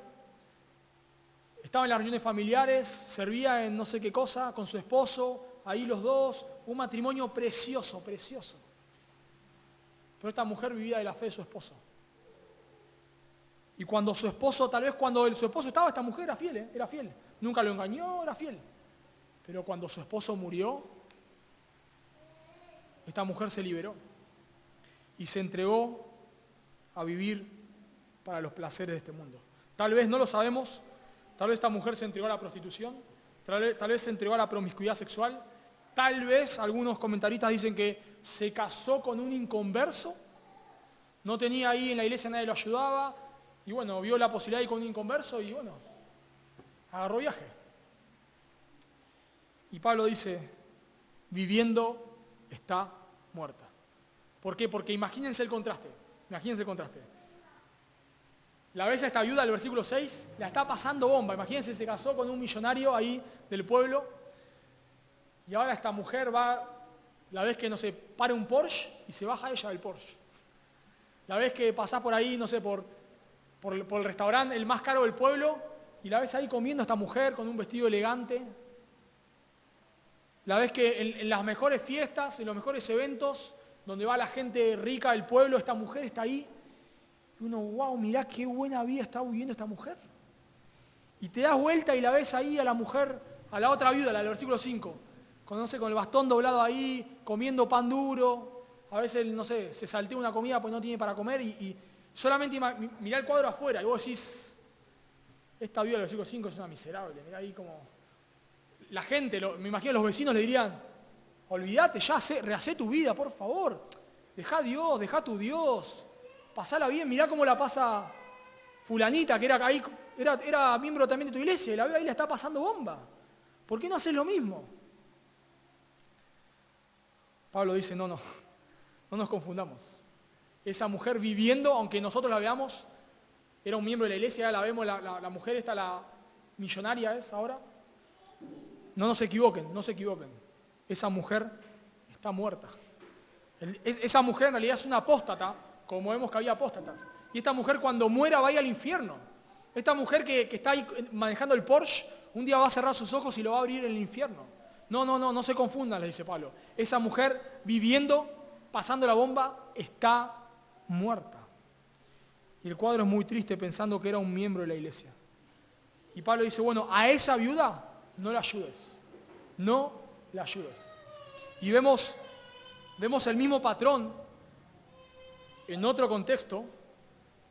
estaba en las reuniones familiares, servía en no sé qué cosa con su esposo, ahí los dos, un matrimonio precioso. Pero esta mujer vivía de la fe de su esposo. Y cuando su esposo, tal vez cuando su esposo estaba, esta mujer era fiel. Nunca lo engañó, era fiel. Pero cuando su esposo murió, esta mujer se liberó y se entregó a vivir para los placeres de este mundo. Tal vez no lo sabemos, tal vez esta mujer se entregó a la prostitución, tal vez se entregó a la promiscuidad sexual, tal vez algunos comentaristas dicen que se casó con un inconverso, no tenía ahí en la iglesia, nadie lo ayudaba, y bueno, vio la posibilidad de ir con un inconverso y bueno, agarró viaje. Y Pablo dice, viviendo está muerta. ¿Por qué? Porque imagínense el contraste. La ves a esta viuda del versículo 6, la está pasando bomba. Imagínense, se casó con un millonario ahí del pueblo y ahora esta mujer la ves que, no sé, para un Porsche y se baja ella del Porsche. La ves que pasás por ahí, no sé, por el restaurante, el más caro del pueblo, y la ves ahí comiendo a esta mujer con un vestido elegante. La ves que en las mejores fiestas, en los mejores eventos, donde va la gente rica del pueblo, esta mujer está ahí. Y uno, wow, mirá qué buena vida está viviendo esta mujer. Y te das vuelta y la ves ahí a la mujer, a la otra viuda, la del versículo 5, con el bastón doblado ahí, comiendo pan duro. A veces, no sé, se saltea una comida porque no tiene para comer y solamente mirá el cuadro afuera y vos decís, esta viuda del versículo 5 es una miserable, mirá ahí como... La gente, me imagino los vecinos le dirían, olvídate, ya rehacé tu vida, por favor. Dejá a Dios, dejá a tu Dios. Pasala bien, mirá cómo la pasa fulanita, que era miembro también de tu iglesia, y la veo ahí, la está pasando bomba. ¿Por qué no haces lo mismo? Pablo dice, no nos confundamos. Esa mujer viviendo, aunque nosotros la veamos, era un miembro de la iglesia, ya la vemos, la mujer esta, la millonaria es ahora. No se equivoquen. Esa mujer está muerta. Esa mujer en realidad es una apóstata, como vemos que había apóstatas. Y esta mujer cuando muera va a ir al infierno. Esta mujer que está ahí manejando el Porsche, un día va a cerrar sus ojos y lo va a abrir en el infierno. No se confundan, le dice Pablo. Esa mujer viviendo, pasando la bomba, está muerta. Y el cuadro es muy triste pensando que era un miembro de la iglesia. Y Pablo dice, bueno, a esa viuda no la ayudes. No la ayudes. Y vemos el mismo patrón en otro contexto,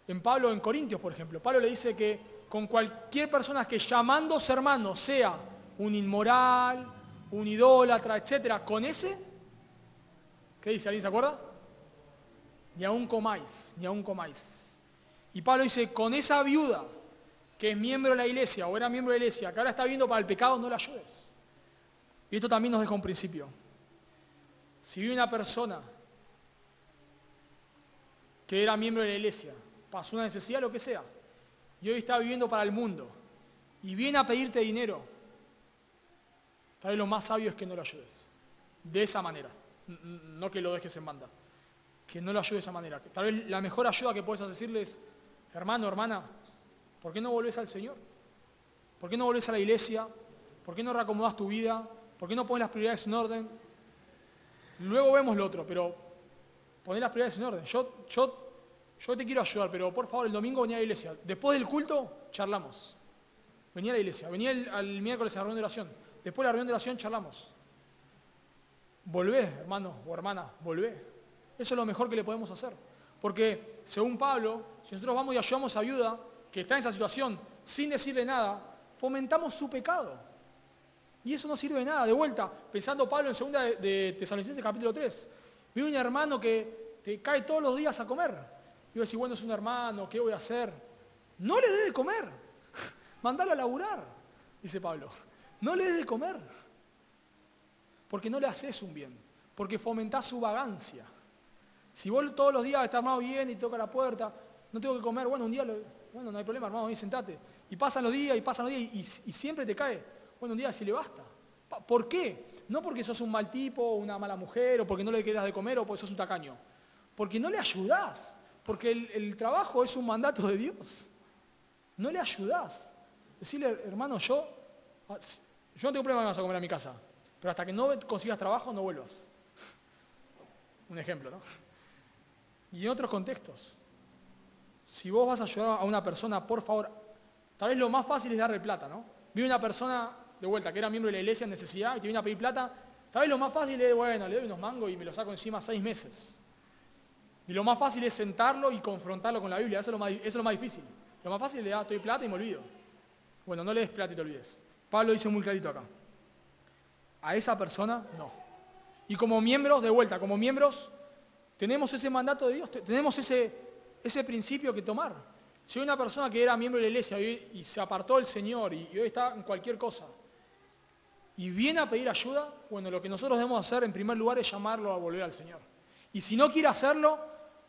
en Pablo en Corintios, por ejemplo. Pablo le dice que con cualquier persona que llamándose hermano sea un inmoral, un idólatra, etcétera, con ese, ¿qué dice? ¿Alguien se acuerda? Ni aún comáis. Y Pablo dice, con esa viuda que es miembro de la iglesia o era miembro de la iglesia, que ahora está viviendo para el pecado, no la ayudes. Y esto también nos deja un principio. Si vive una persona que era miembro de la iglesia, pasó una necesidad, lo que sea, y hoy está viviendo para el mundo, y viene a pedirte dinero, tal vez lo más sabio es que no lo ayudes. De esa manera. No que lo dejes en banda. Que no lo ayudes de esa manera. Tal vez la mejor ayuda que puedes decirle es, hermano, hermana, ¿por qué no volvés al Señor? ¿Por qué no volvés a la iglesia? ¿Por qué no reacomodas tu vida? ¿Por qué no pones las prioridades en orden? Luego vemos lo otro, pero poner las prioridades en orden. Yo te quiero ayudar, pero por favor el domingo vení a la iglesia. Después del culto, charlamos. Vení a la iglesia, vení al miércoles a la reunión de oración. Después de la reunión de oración, charlamos. Volvé, hermano o hermana, volvé. Eso es lo mejor que le podemos hacer. Porque, según Pablo, si nosotros vamos y ayudamos a viuda que está en esa situación sin decirle nada, fomentamos su pecado. Y eso no sirve de nada. De vuelta, pensando Pablo en 2 de Tesalonicenses capítulo 3, vi un hermano que te cae todos los días a comer. Y yo decía, bueno, es un hermano, ¿qué voy a hacer? No le dé de comer. Mandalo a laburar, dice Pablo. No le des de comer. Porque no le haces un bien. Porque fomentás su vagancia. Si vos todos los días estás más bien y toca la puerta, no tengo que comer, bueno, un día, bueno, no hay problema, hermano, vení, sentate. Y pasan los días y siempre te cae. Bueno, un día sí le basta. ¿Por qué? No porque sos un mal tipo, o una mala mujer, o porque no le quedas de comer, o porque sos un tacaño. Porque no le ayudás. Porque el trabajo es un mandato de Dios. No le ayudás. Decirle, hermano, yo no tengo problema de vas a comer a mi casa, pero hasta que no consigas trabajo, no vuelvas. Un ejemplo, ¿no? Y en otros contextos, si vos vas a ayudar a una persona, por favor, tal vez lo más fácil es darle plata, ¿no? Viene una persona, de vuelta, que era miembro de la iglesia en necesidad y te viene a pedir plata, tal vez lo más fácil es, bueno, le doy unos mangos y me lo saco encima 6 meses. Y lo más fácil es sentarlo y confrontarlo con la Biblia, eso es lo más difícil. Lo más fácil es le das, doy plata y me olvido. Bueno, no le des plata y te olvides. Pablo dice muy clarito acá. A esa persona, no. Y como miembros, de vuelta, como miembros, tenemos ese mandato de Dios, tenemos ese principio que tomar. Si hay una persona que era miembro de la iglesia y se apartó del Señor y hoy está en cualquier cosa y viene a pedir ayuda, bueno, lo que nosotros debemos hacer en primer lugar es llamarlo a volver al Señor. Y si no quiere hacerlo,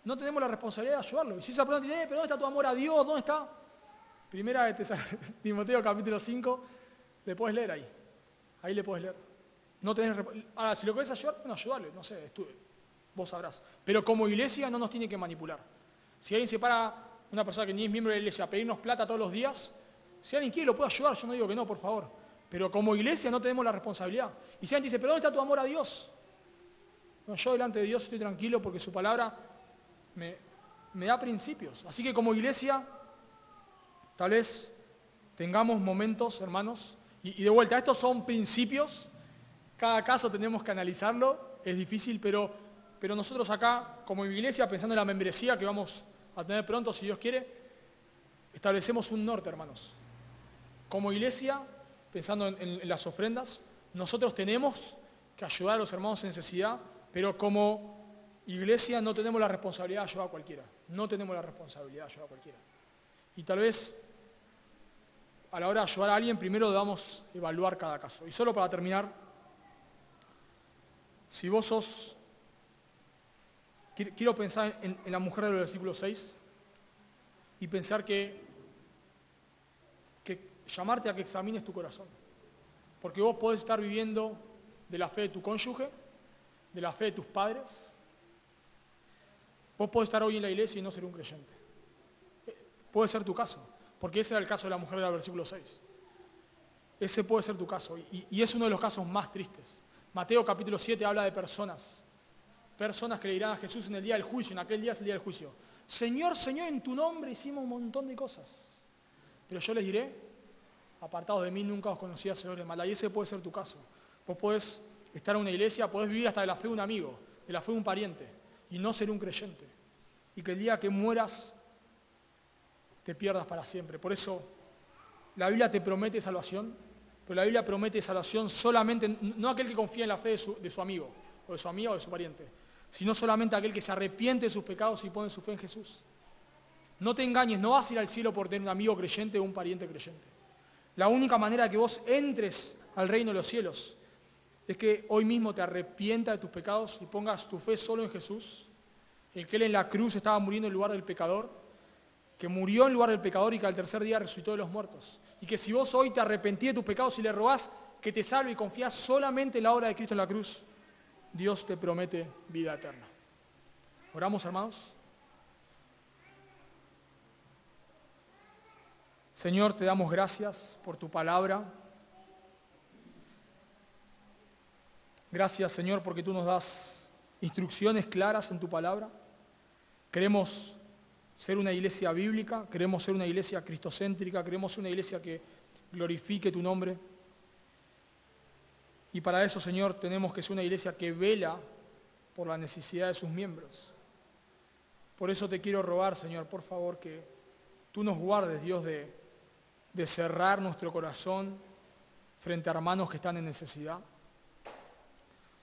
no tenemos la responsabilidad de ayudarlo. Y si esa persona dice, pero ¿dónde está tu amor a Dios? ¿Dónde está? Primera de Timoteo capítulo 5, le puedes leer ahí. Ahí le puedes leer. No tenés ahora, si lo querés ayudar, bueno, ayudarle, no sé, vos sabrás. Pero como iglesia no nos tiene que manipular. Si alguien se para, una persona que ni es miembro de la iglesia, a pedirnos plata todos los días, si alguien quiere lo puede ayudar, yo no digo que no, por favor. Pero como iglesia no tenemos la responsabilidad. Y si alguien dice, pero ¿dónde está tu amor a Dios? No, yo delante de Dios estoy tranquilo porque su palabra me da principios. Así que como iglesia, tal vez tengamos momentos, hermanos, y de vuelta, estos son principios, cada caso tenemos que analizarlo, es difícil, pero nosotros acá, como iglesia, pensando en la membresía que vamos a tener pronto, si Dios quiere, establecemos un norte, hermanos. Como iglesia, pensando en las ofrendas, nosotros tenemos que ayudar a los hermanos en necesidad, pero como iglesia no tenemos la responsabilidad de ayudar a cualquiera. No tenemos la responsabilidad de ayudar a cualquiera. Y tal vez a la hora de ayudar a alguien, primero debamos evaluar cada caso. Y solo para terminar, si vos sos... Quiero pensar en la mujer del versículo 6 y pensar que llamarte a que examines tu corazón. Porque vos podés estar viviendo de la fe de tu cónyuge, de la fe de tus padres. Vos podés estar hoy en la iglesia y no ser un creyente. Puede ser tu caso, porque ese era el caso de la mujer del versículo 6. Ese puede ser tu caso, y es uno de los casos más tristes. Mateo capítulo 7 habla de personas que le dirán a Jesús en el día del juicio, en aquel día es el día del juicio: Señor, Señor, en tu nombre hicimos un montón de cosas. Pero yo les diré: apartados de mí, nunca os conocí, hacedores de maldad. Y ese puede ser tu caso. Vos podés estar en una iglesia, podés vivir hasta de la fe de un amigo, de la fe de un pariente, y no ser un creyente. Y que el día que mueras te pierdas para siempre. Por eso la Biblia te promete salvación, pero la Biblia promete salvación solamente, no aquel que confía en la fe de su amigo, o de su amiga o de su pariente, sino solamente aquel que se arrepiente de sus pecados y pone su fe en Jesús. No te engañes, no vas a ir al cielo por tener un amigo creyente o un pariente creyente. La única manera de que vos entres al reino de los cielos es que hoy mismo te arrepientas de tus pecados y pongas tu fe solo en Jesús, el que Él en la cruz estaba muriendo en lugar del pecador, que murió en lugar del pecador y que al tercer día resucitó de los muertos. Y que si vos hoy te arrepentís de tus pecados y le rogás que te salve y confías solamente en la obra de Cristo en la cruz, Dios te promete vida eterna. ¿Oramos, hermanos? Señor, te damos gracias por tu palabra. Gracias, Señor, porque tú nos das instrucciones claras en tu palabra. Queremos ser una iglesia bíblica, queremos ser una iglesia cristocéntrica, queremos ser una iglesia que glorifique tu nombre. Y para eso, Señor, tenemos que ser una iglesia que vela por la necesidad de sus miembros. Por eso te quiero rogar, Señor, por favor, que tú nos guardes, Dios, de cerrar nuestro corazón frente a hermanos que están en necesidad.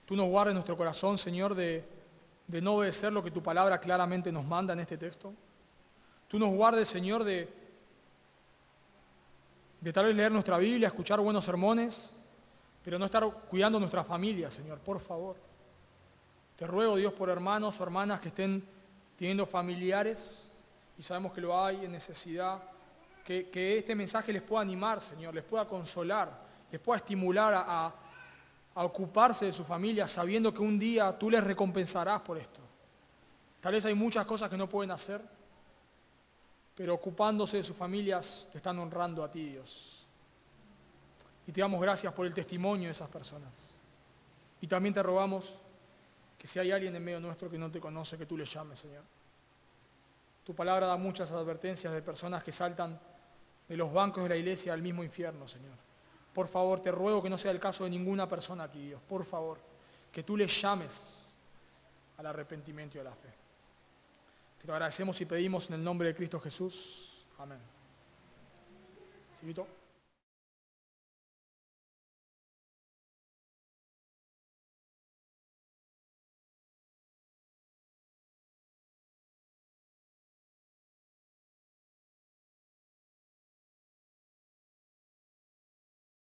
Tú nos guardes nuestro corazón, Señor, de no obedecer lo que tu palabra claramente nos manda en este texto. Tú nos guardes, Señor, de tal vez leer nuestra Biblia, escuchar buenos sermones, pero no estar cuidando nuestra familia, Señor, por favor. Te ruego, Dios, por hermanos o hermanas que estén teniendo familiares, y sabemos que lo hay en necesidad, que este mensaje les pueda animar, Señor, les pueda consolar, les pueda estimular a ocuparse de su familia, sabiendo que un día tú les recompensarás por esto. Tal vez hay muchas cosas que no pueden hacer, pero ocupándose de sus familias te están honrando a ti, Dios. Y te damos gracias por el testimonio de esas personas. Y también te rogamos que si hay alguien en medio nuestro que no te conoce, que tú le llames, Señor. Tu palabra da muchas advertencias de personas que saltan de los bancos de la iglesia al mismo infierno, Señor. Por favor, te ruego que no sea el caso de ninguna persona aquí, Dios. Por favor, que tú le llames al arrepentimiento y a la fe. Te lo agradecemos y pedimos en el nombre de Cristo Jesús. Amén. ¿Silvito?